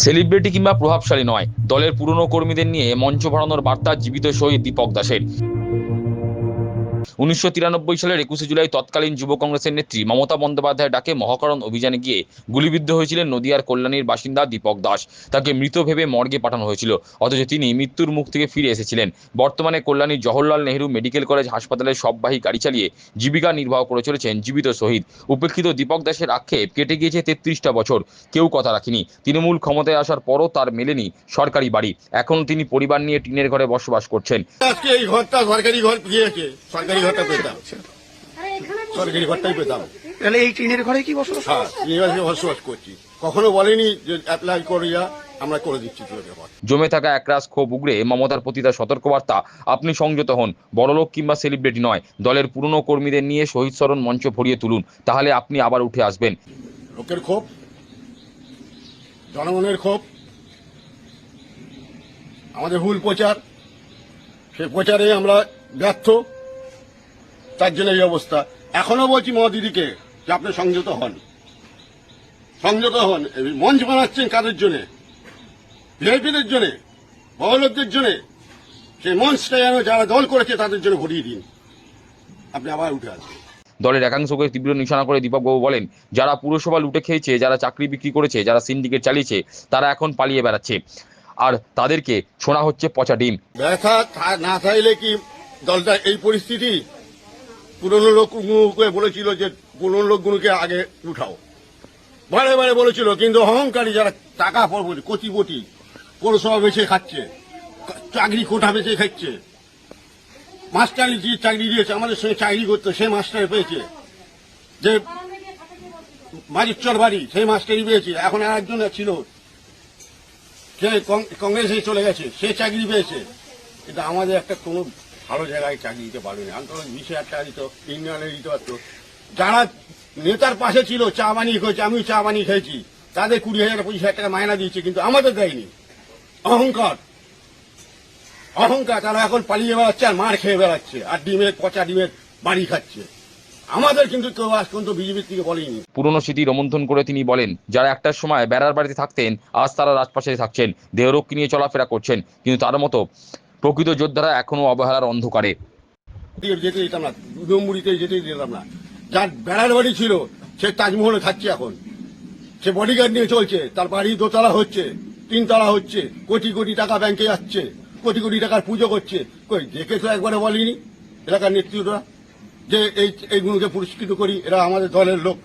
Celebrity কিংবা প্রভাবশালী নয়, দলের পুরনো কর্মীদের নিয়ে মঞ্চ ভরানোর বার্তা জীবিত শহীদ দীপক দাসের। 1993 সালের 21 জুলাই তৎকালীন যুব কংগ্রেসের নেত্রী মমতা বন্দ্যোপাধ্যায়ের ডাকে মহাকরণ অভিযানে গিয়ে গুলিবিদ্ধ হয়েছিলেন নদিয়ার কল্যাণীর বাসিন্দা দীপক দাস। তাকে মৃত ভেবে মর্গে পাঠানো হয়েছিল, অথচ তিনি মৃত্যুর মুখ থেকে ফিরে এসেছিলেন। বর্তমানে কল্যাণীর জওহরলাল নেহরু মেডিকেল কলেজ হাসপাতালের সববাহী গাড়ি চালিয়ে জীবিকা নির্বাহ করে চলেছেন জীবিত শহীদ। উপেক্ষিত দীপক দাসের আক্ষেপ, কেটে গিয়েছে 33টা বছর, কেউ কথা রাখেনি। তৃণমূল ক্ষমতায় আসার পরও তার মেলেনি সরকারি বাড়ি। এখন তিনি পরিবার নিয়ে টিনের ঘরে বসবাস করছেন। আজকে এই ঘরটা সরকারি ঘর দিয়েছে, সরকারি ঘরটা পেতাম, সরকারি ঘরটাই পেতাম। তাহলে এই টিনের ঘরে কি বসবাস? হ্যাঁ, নিবাসে বসবাস করছি। কখনো বলেনি যে অ্যাপ্লাই করিয়া আমরা করে দিচ্ছি। জমে থাকা একরাশ ক্ষোভ উগড়ে মমতার প্রতি তার সতর্কবার্তা, আপনি সংযত হন। বড়লোক কিংবা সেলিব্রিটি নয়, দলের পুরনো কর্মীদের নিয়ে শহীদ স্মরণ মঞ্চ ভরিয়ে তুলুন, তাহলে আপনি আবার উঠে আসবেন। লোকের ক্ষোভ, জনগণের ক্ষোভ, আমাদের ভুল প্রচার, সেই প্রচারে আমরা ব্যর্থ, তার জন্য এই অবস্থা। এখনো বলছি দিদিকে যে আপনি সংযত হন, সংযত হন। মঞ্চ বানাচ্ছেন কাদের জন্যে? ভিআইপিদের জন্যে, বড়লোকদের জন্যে। সেই মঞ্চটা যেন যারা দল করেছে তাদের জন্য ভরিয়ে দিন, আপনি আবার উঠে আসবেন। দলের একাংশকে তীব্র নিশানা করে দীপকবাবু বলেন, যারা পুরসভা লুটে খেয়েছে, যারা চাকরি বিক্রি করেছে, যারা সিন্ডিকেট চালিয়েছে, তারা এখন পালিয়ে বেড়াচ্ছে, আর তাদেরকে শোনা হচ্ছে পচা ডিম। ব্যথা না থাকলে কি দলটা এই পরিস্থিতি? পুরনো লোকগুলোকে বলেছিল যে পুরনো লোকগুলোকে আগে উঠাও, বারে বারে বলেছিল, কিন্তু অহংকারী যারা টাকা পড়বে কোটিপতি, পৌরসভা বেঁচে খাচ্ছে, চাকরি কোটা বেঁচে খাচ্ছে। মাস্টারি যে চাকরি দিয়েছে, আমাদের সঙ্গে চাকরি করতো, সেই মাস্টারি পেয়েছে। যে বাড়ির বাড়ি, সেই মাস্টারি পেয়েছে। এখন আর একজন ছিল, সে কংগ্রেসে চলে গেছে, সে চাকরি পেয়েছে। কিন্তু আমাদের একটা কোনো ভালো জায়গায় চাকরি দিতে পারবেনি। অন্তত 20,000 টাকা দিত, ইউনিয়নে দিতে পারতো। যারা নেতার পাশে ছিল, চা বানিয়ে খেয়েছে, আমিও চা বানিয়ে খেয়েছি, তাদের 20,000 25,000 টাকা মায়না দিয়েছে, কিন্তু আমাদের দেয়নি। অহংকার, অহংকার। তারা এখন পালিয়ে বেড়াচ্ছে আর মার খেয়ে বেড়াচ্ছে, আর ডিমের পচা ডিমের বাড়ি খাচ্ছে। আমাদের কিন্তু কেউ আজ পর্যন্ত বিজেপির থেকে বলেনি। পুরনো স্মৃতি রোমন্থন করে তিনি বলেন, যারা একটার সময় বেড়ার বাড়িতে থাকতেন, আজ তারা রাজপাশে থাকছেন, দেহরক্ষী নিয়ে চলাফেরা করছেন, কিন্তু তার মতো প্রকৃত যোদ্ধারা এখনো অবহেলার অন্ধকারে। যেতে দিতাম না, দুমুড়িতে যেতে দিতাম না। যার বেড়ার বাড়ি ছিল, সে তাজমহলে থাকছে এখন, সে বডিগার্ড নিয়ে চলছে, তার বাড়ি 2 তলা হচ্ছে, 3 তলা হচ্ছে, কোটি কোটি টাকা ব্যাংকে যাচ্ছে, কোটি কোটি টাকার পুজো করছে। কই দেখে তো একবারে বলিনি এলাকার নেতৃত্বরা যে এইগুলোকে পুরস্কৃত করি, এরা আমাদের দলের লোক।